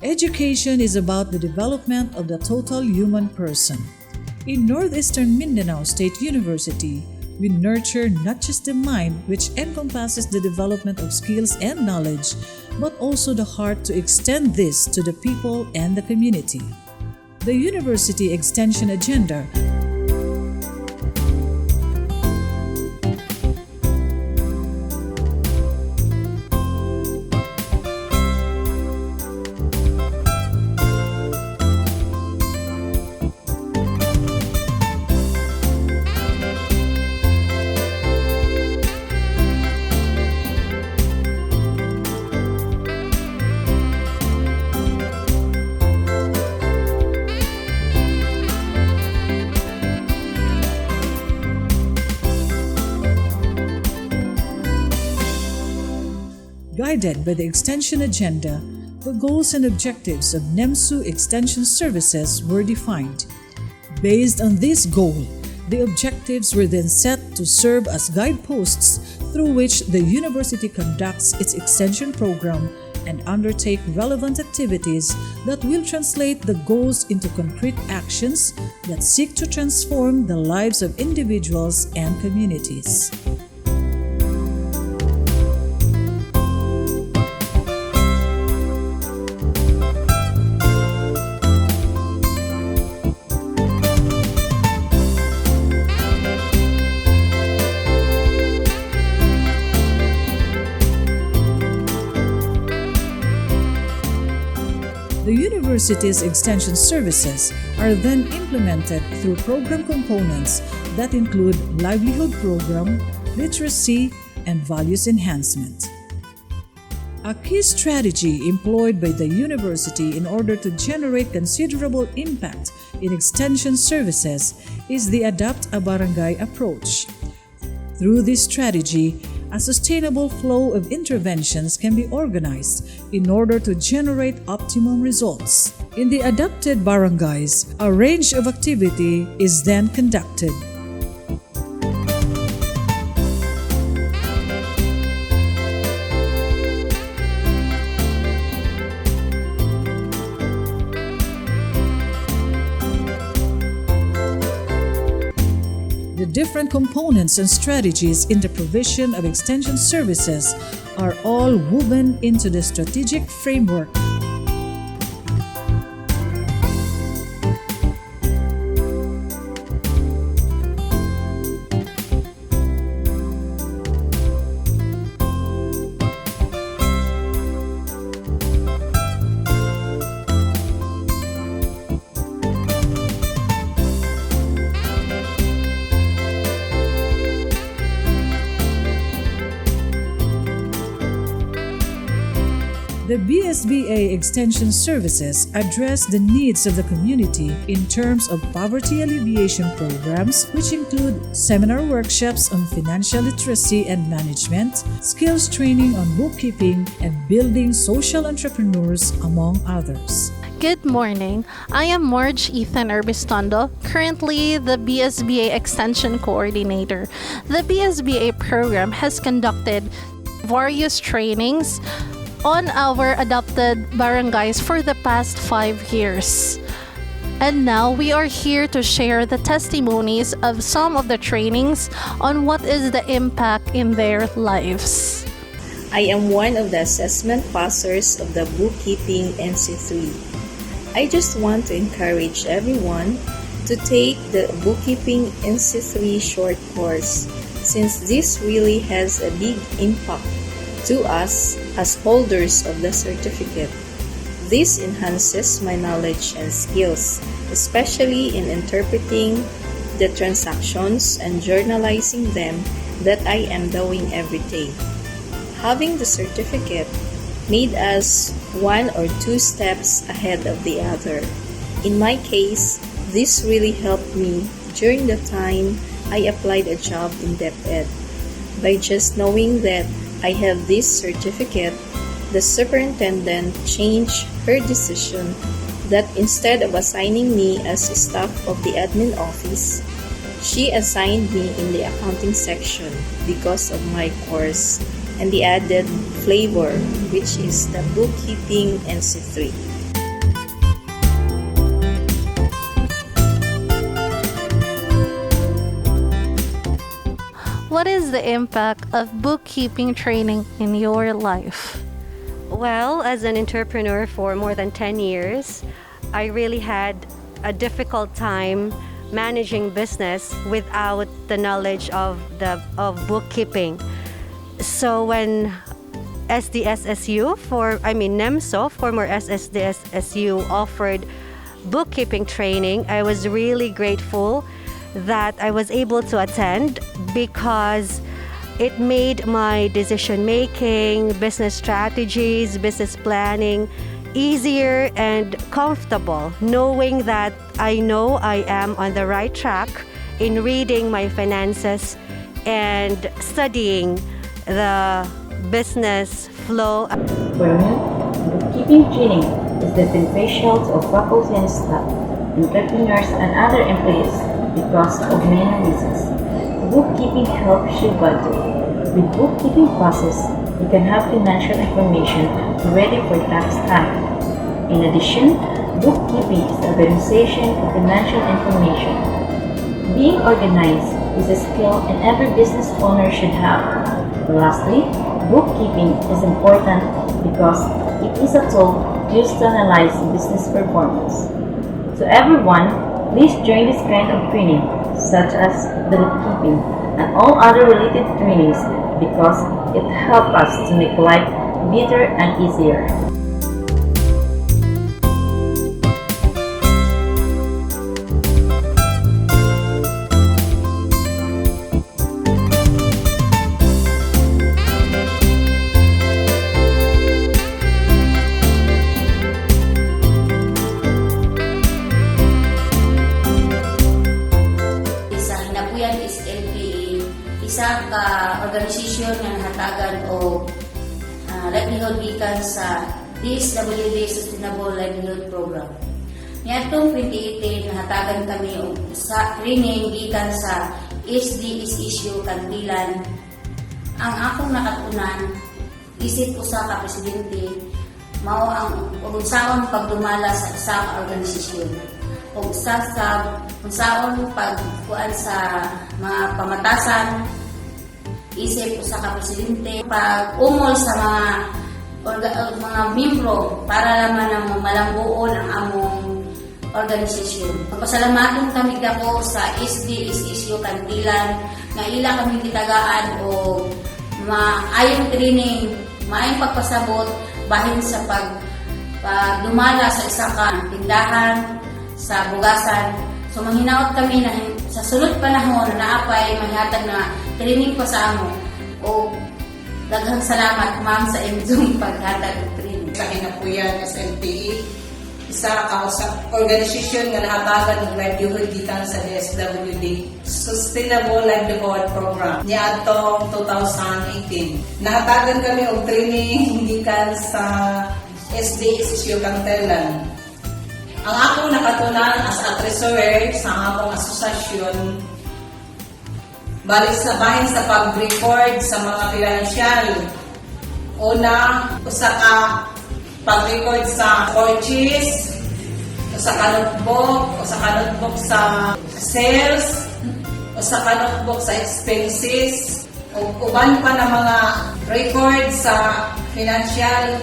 Education is about the development of the total human person. In Northeastern Mindanao State University, we nurture not just the mind, which encompasses the development of skills and knowledge, but also the heart to extend this to the people and the community. The University Extension Agenda Guided by the Extension Agenda, the goals and objectives of NEMSU Extension Services were defined. Based on this goal, the objectives were then set to serve as guideposts through which the university conducts its extension program and undertake relevant activities that will translate the goals into concrete actions that seek to transform the lives of individuals and communities. The university's extension services are then implemented through program components that include livelihood program, literacy, and values enhancement. A key strategy employed by the university in order to generate considerable impact in extension services is the Adapt a Barangay approach. Through this strategy, a sustainable flow of interventions can be organized in order to generate optimum results. In the adapted barangays, a range of activity is then conducted. The different components and strategies in the provision of extension services are all woven into the strategic framework. The BSBA Extension Services address the needs of the community in terms of poverty alleviation programs, which include seminar workshops on financial literacy and management, skills training on bookkeeping, and building social entrepreneurs, among others. Good morning. I am Marge Ethan Erbistondo, currently the BSBA Extension Coordinator. The BSBA program has conducted various trainings on our adopted barangays for the past 5 years. And now we are here to share the testimonies of some of the trainings on what is the impact in their lives. I am one of the assessment passers of the bookkeeping NC3. I just want to encourage everyone to take the bookkeeping NC3 short course, since this really has a big impact to us as holders of the certificate. This enhances my knowledge and skills, especially in interpreting the transactions and journalizing them that I am doing every day. Having the certificate made us 1 or 2 steps ahead of the other. In my case, this really helped me during the time I applied a job in DepEd. By just knowing that I have this certificate, the superintendent changed her decision that instead of assigning me as staff of the admin office, she assigned me in the accounting section because of my course and the added flavor, which is the bookkeeping NC3. what is the impact of bookkeeping training in your life? Well, as an entrepreneur for more than 10 years, I really had a difficult time managing business without the knowledge of bookkeeping. So when NEMSU, former SSDSSU, offered bookkeeping training, I was really grateful that I was able to attend because it made my decision making, business strategies, business planning easier and comfortable, knowing that I know I am on the right track in reading my finances and studying the business flow. For me, bookkeeping training is beneficial to faculty and staff, entrepreneurs and other employees because of many reasons. Bookkeeping helps you budget. With bookkeeping process, you can have financial information ready for tax time. In addition, bookkeeping is the organization of financial information. Being organized is a skill and every business owner should have. Lastly, bookkeeping is important because it is a tool used to analyze business performance. To everyone, please join this kind of training, such as the bookkeeping and all other related trainings because it helps us to make life better and easier. Isa ka organisasyon nga nahatagan o livelihood gikan sa DSWD Sustainable Livelihood Program. Niadtong 2018 nahatagan kami og sa training gikan sa SDSSU Kantilan. Ang akong nakatunan isip usa ka presidente mao ang unsaon pagdumala sa isa ka organisasyon. Og sa unsaon pagkuan sa mga pamatasan isip usa ka presidente pag umol sa mga miyembro para naman ang malangguon ang among organisasyon. Pasalamaton kami dako sa SDSSU Kantilan nga ila kami gitagaan o maayong training, maayong pagpasabot bahin sa pagdumala sa isa ka tindahan sa bugasan. So manghinaot kami na sa sulod panahon na naapay mahihatag na training pa sa amo. O daghang salamat ma'am sa inyong paghatag ng training. Sa kinapuyan SLPE, isa ka sa organisasyon nga nahatagan ng livelihood gikan sa DSWD Sustainable Livelihood Program niadtong 2018. Nahatagan kami og training gikan sa SDSSU Kantelan. Ang akong nakatunan as a treasurer sa akong asosasyon balik sa bahin sa pag-record sa mga financial. Una, usa ka pag-record sa purchase, usa ka notebook sa sales, usa ka notebook sa expenses, uban pa na mga record sa financial.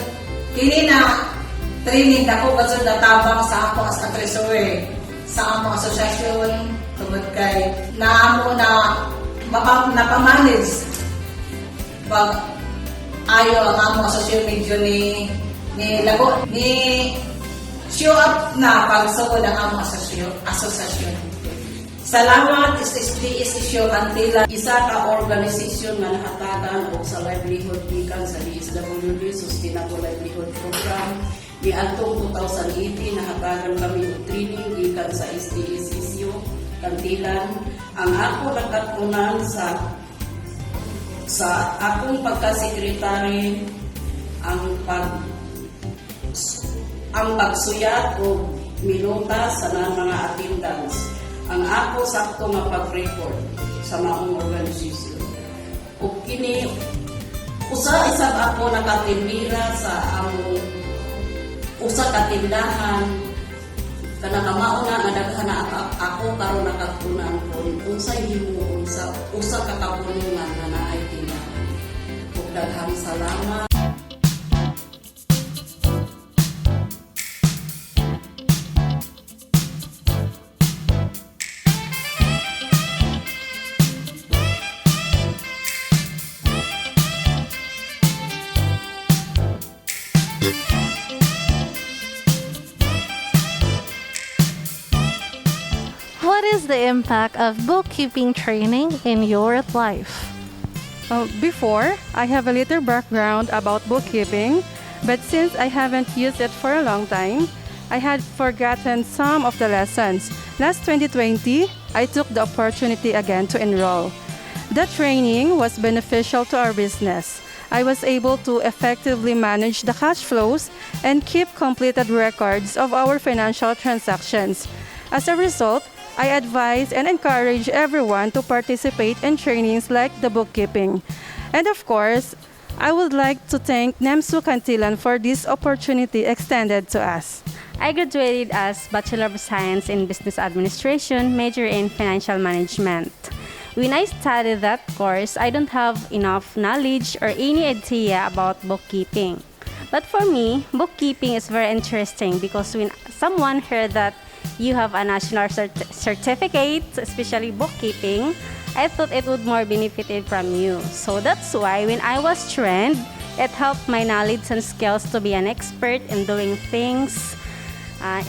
Kini na training dako basod na tabang sa ako as a treasurer sa among asosasyon tungod kay naamo na napamanage pag ayo ang among asosasyon medyo ni show up na pagsugod ang among asosasyon. Salamat SSDSSU Kantilan, isa ka organisasyon nga nahatagan og sa livelihood gikan sa DSWD Sustainable Livelihood Program. Niadtong 2018 nahatagan kami og training gikan sa SDSSU Kantilan. Ang ako nakatunan sa akong pagka-sekretary ang pagsuyat o minuta sa mga attendance. Ang ako sakto nga pag-record sa maong organisasyon. O kini usa-isab ako nakatindira sa among usa ka tindahan kana kamao na daghan na ako karon nakatunan ko unsay himuon sa usa ka kabulungan nga naay tindahan. Ug daghang salamat. What is the impact of bookkeeping training in your life? Before, I have a little background about bookkeeping, but since I haven't used it for a long time, I had forgotten some of the lessons. Last 2020, I took the opportunity again to enroll. The training was beneficial to our business. I was able to effectively manage the cash flows and keep completed records of our financial transactions. As a result, I advise and encourage everyone to participate in trainings like the bookkeeping. And of course, I would like to thank NEMSU Cantilan for this opportunity extended to us. I graduated as Bachelor of Science in Business Administration, major in Financial Management. When I studied that course, I don't have enough knowledge or any idea about bookkeeping. But for me, bookkeeping is very interesting because when someone heard that you have a national certificate, especially bookkeeping, I thought it would more benefited from you. So that's why when I was trained, it helped my knowledge and skills to be an expert in doing things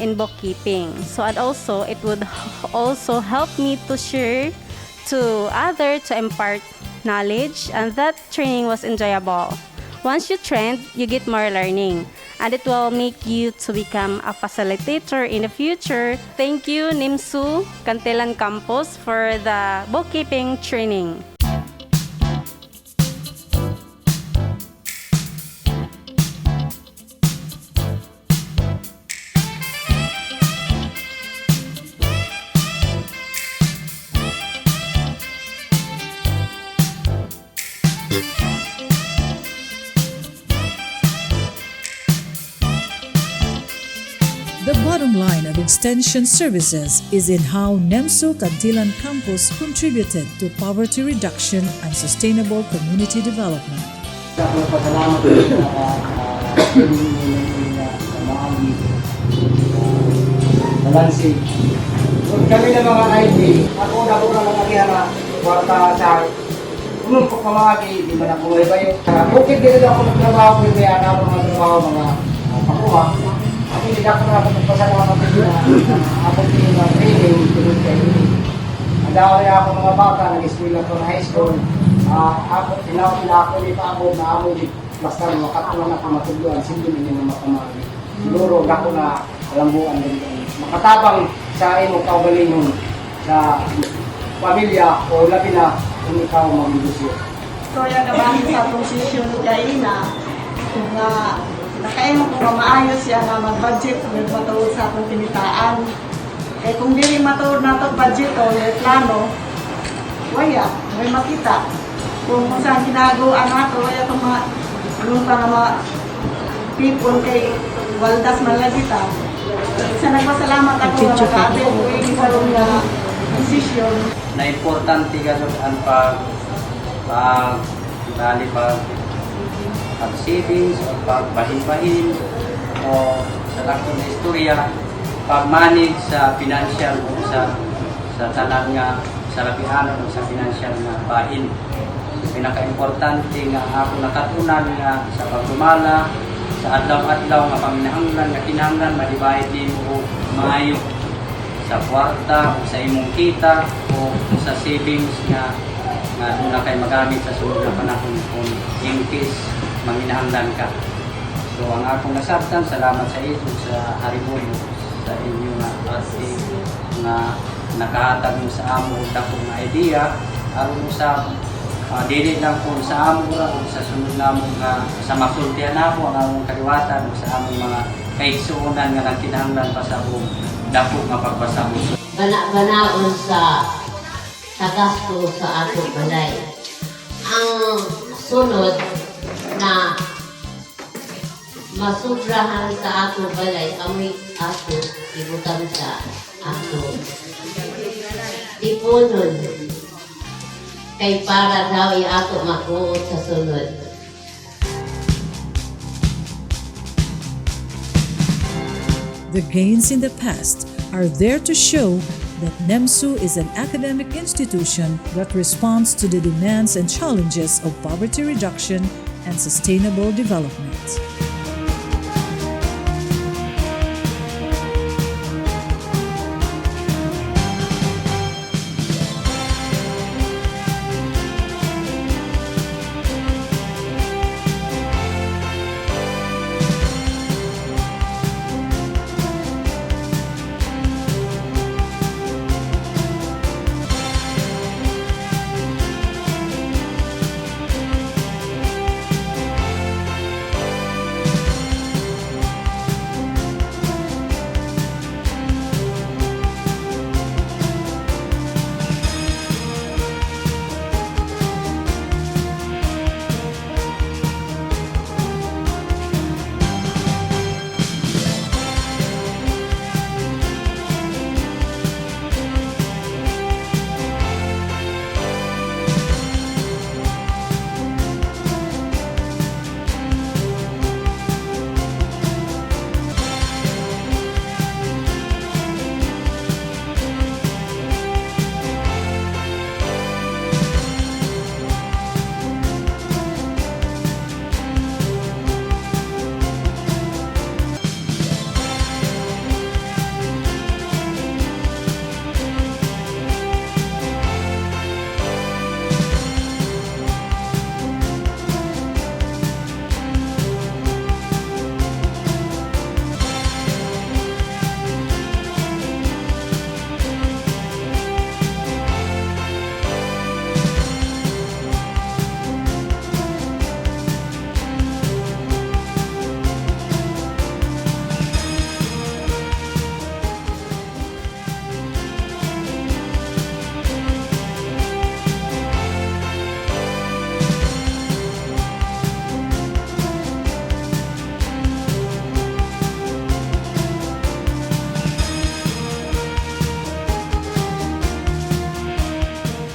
in bookkeeping. So and also it would also help me to share to others to impart knowledge, and that training was enjoyable. Once you train, you get more learning, and it will make you to become a facilitator in the future. Thank you, NEMSU Cantilan Campus, for the bookkeeping training. The bottom line of Extension Services is in how NEMSU Cantilan Campus contributed to poverty reduction and sustainable community development. Salamat po sa maagi balansing. Kami na mga ID, ako na po lang nagihara kwarta sa umumpok na maagi, di ba na po kayo. Bukid din ako magtrabaho, hindi na ako mga trabaho, mga pakuha. Hindi ako na magpasalamat din na ako din na training tulad kayo. Nagdawal ako mga bata, nag-eskwela ko na high school. Ako, ako ni Pablo na ako di basta makatulan ako matuluan, hindi nila makamali. Siguro ako na kalambuan din. Makatabang sa imong kaugalingon sa pamilya o labi na kung ikaw mag-negosyo. So, yung naman sa posisyon kayo na nakaimong kung maayos siya na mag-budget with matuod sa atong kinitaan. Eh kung dili matuod na ito budget o plano, waya, may makita. Kung saan ginagawa nato, waya itong mga para mga people kay waldas man lang kita. Sa nagpasalamat ako na nakaabit ko yung sarong na desisyon. Na importante ka ang pag-savings o pag-bahin-bahin o sa laktong na istorya, pag-manage sa financial o sa tanan nga sa lapihanan o sa financial na bahin. Pinaka-importante nga ako nakatunan nga sa pagdumala, sa adlaw-adlaw nga paminahanglan nga kinahanglan madibahid nimo o maayo sa kwarta o sa imong kita o sa savings nga doon na kayo magamit sa sunod na panahon kung in case manginahanglan ka. So ang akong nasabtan, salamat sa iyo sa haribon sa inyo nga ate nga nakahatag mo sa amo dakong idea aron sa dili lang po sa amo o sa sunod namon nga sa masultihan namo ang among kaliwatan o sa among mga kaigsuonan nga nagkinahanglan pa sa among dako nga pagpasahod. Bana-banaon sa gasto sa ato balay. Ang sunod na masubrahan sa ato balay, amoy ato, ibutang sa ato. Tipunon, kay para daw ato makuot sa sunod. The gains in the past are there to show that NEMSU is an academic institution that responds to the demands and challenges of poverty reduction and sustainable development.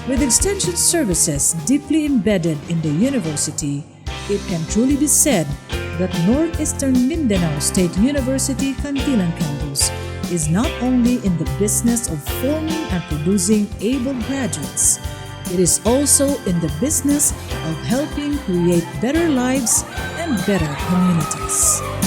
With extension services deeply embedded in the university, it can truly be said that Northeastern Mindanao State University Cantilan Campus is not only in the business of forming and producing able graduates, it is also in the business of helping create better lives and better communities.